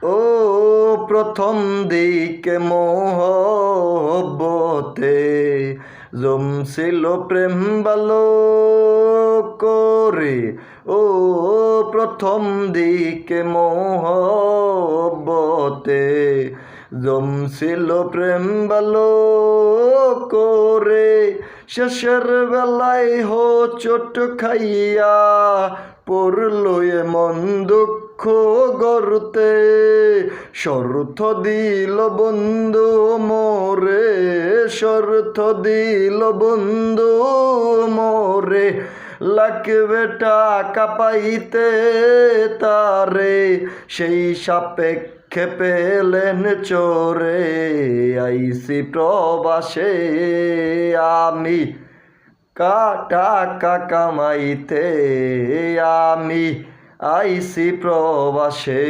ও প্রথম দিকে মোহব্বতে জমছিল প্রেম ভালো করে। ও প্রথম দিকে মোহব্বতে জমছিল প্রেম ভালো করে। শেষের বেলায় হোঁচট খাইয়া পড়ল এমন দুঃখ গর্তে। শর্ত দিল বন্ধু মোরে, শর্ত দিল বন্ধু মোরে, লাগবে টাকা পাইতে তারে, সেই সাপেক্ষে পেলেন চোরে। আইসি প্রবাসে আমি টাকা কামাইতে, আমি আইসি প্রবাসে